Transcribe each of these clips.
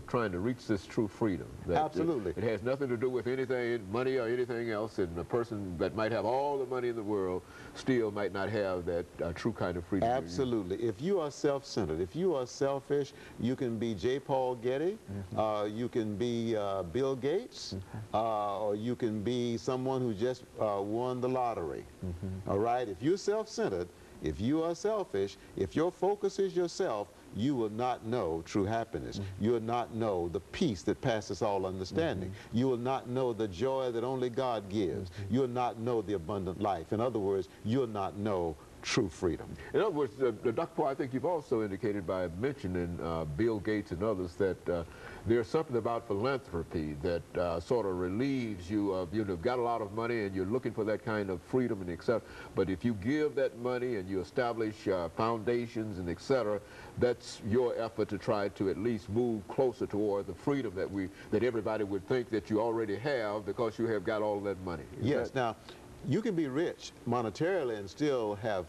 trying to reach this true freedom. Absolutely. It has nothing to do with anything, money or anything else, and a person that might have all the money in the world still might not have that true kind of freedom. Absolutely. If you are self-centered, if you are selfish, you can be J. Paul Getty, you can be Bill Gates, or you can be someone who just won the lottery. All right? If you're self-centered, if you are selfish, if your focus is yourself, you will not know true happiness. You will not know the peace that passes all understanding. You will not know the joy that only God gives. You will not know the abundant life. In other words, you will not know true freedom. In other words, Dr. Poe, I think you've also indicated by mentioning Bill Gates and others that there's something about philanthropy that sort of relieves you of, you've got a lot of money and you're looking for that kind of freedom and etc. But if you give that money and you establish foundations and etc., that's your effort to try to at least move closer toward the freedom that everybody would think that you already have because you have got all that money. Yes. Now, you can be rich monetarily and still have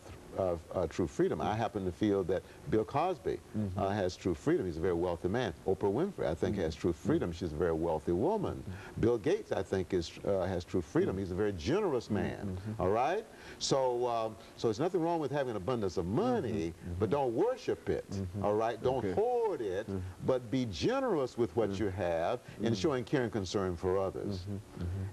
true freedom. I happen to feel that Bill Cosby has true freedom. He's a very wealthy man. Oprah Winfrey, I think, has true freedom. She's a very wealthy woman. Bill Gates, I think, has true freedom. He's a very generous man. All right? So, so there's nothing wrong with having an abundance of money, but don't worship it. All right? Don't hoard it, but be generous with what you have and showing care and concern for others.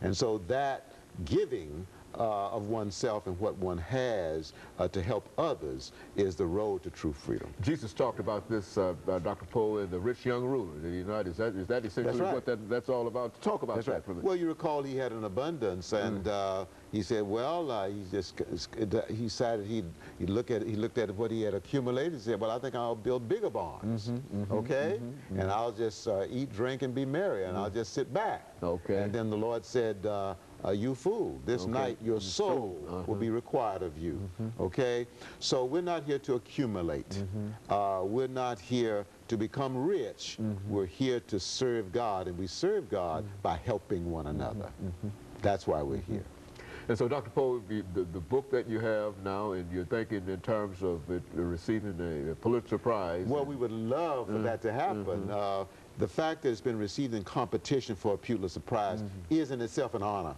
And so that giving of oneself and what one has to help others is the road to true freedom. Jesus talked about this, Dr. Poe, in the rich young ruler. Is that essentially what that's all about? Talk about that for me. Well, you recall he had an abundance, and he said, well, he decided he looked at what he had accumulated. He said, well, I think I'll build bigger barns, okay? And I'll just eat, drink, and be merry, and I'll just sit back. Okay. And then the Lord said, you fool, this night your soul will be required of you, okay? So we're not here to accumulate. We're not here to become rich. We're here to serve God, and we serve God by helping one another. That's why we're here. And so, Dr. Poe, the book that you have now, and you're thinking in terms of it receiving a Pulitzer Prize. Well, we would love for that to happen. The fact that it's been received in competition for a Pulitzer Prize is in itself an honor.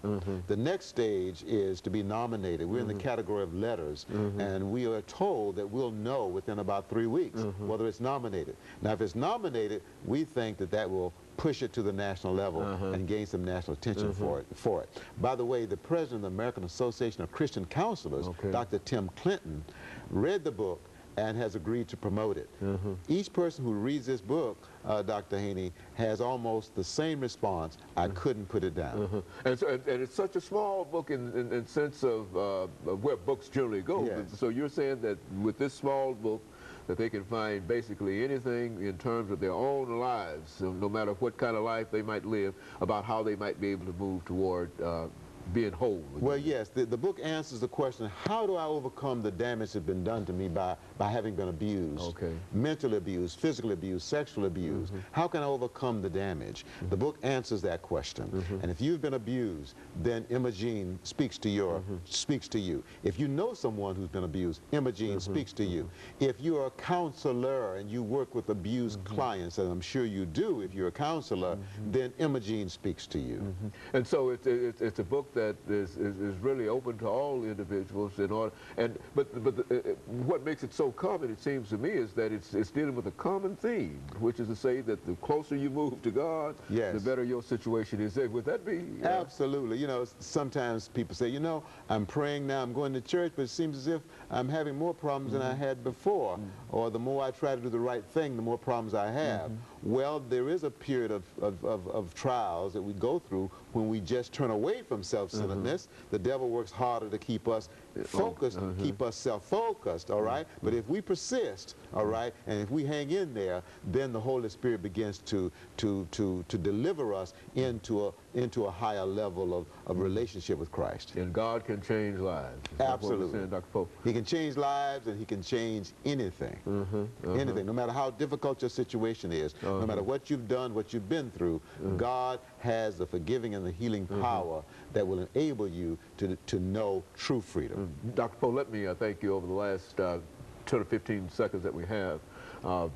The next stage is to be nominated. We're in the category of letters, and we are told that we'll know within about 3 weeks whether it's nominated. Now, if it's nominated, we think that that will push it to the national level and gain some national attention for it. By the way, the president of the American Association of Christian Counselors, Dr. Tim Clinton, read the book and has agreed to promote it. Each person who reads this book, Dr. Haney, has almost the same response: I couldn't put it down. And it's such a small book in sense of where books generally go. Yes. So you're saying that with this small book, that they can find basically anything in terms of their own lives, so no matter what kind of life they might live, about how they might be able to move toward being whole. Well, yes, the book answers the question, how do I overcome the damage that's been done to me by having been abused, mentally abused, physically abused, sexually abused? How can I overcome the damage? The book answers that question. And if you've been abused, then Imogene speaks to you. If you know someone who's been abused, Imogene speaks to you. If you're a counselor and you work with abused clients, and I'm sure you do if you're a counselor, then Imogene speaks to you. And so it's a book that is really open to all individuals in order, but what makes it so common, it seems to me, is that it's dealing with a common theme, which is to say that the closer you move to God, the better your situation is. Would that be? Absolutely. You know, sometimes people say, you know, I'm praying now, I'm going to church, but it seems as if I'm having more problems than I had before, or the more I try to do the right thing, the more problems I have. Well, there is a period of trials that we go through when we just turn away from self-centeredness. The devil works harder to keep us focused, keep us self-focused, all right? But if we persist, all right, and if we hang in there, then the Holy Spirit begins to deliver us into a higher level of relationship with Christ. And God can change lives. Absolutely. Dr. Poe. He can change lives, and he can change anything. Anything. No matter how difficult your situation is, no matter what you've done, what you've been through, God has the forgiving and the healing power that will enable you to know true freedom. Dr. Poe, let me thank you over the last 10 or 15 seconds that we have.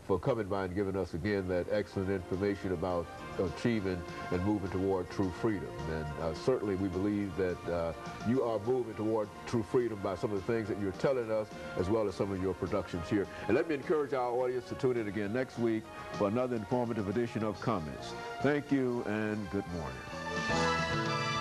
for coming by and giving us again that excellent information about achieving and moving toward true freedom. And certainly we believe that you are moving toward true freedom by some of the things that you're telling us, as well as some of your productions here. And let me encourage our audience to tune in again next week for another informative edition of Comments. Thank you and good morning.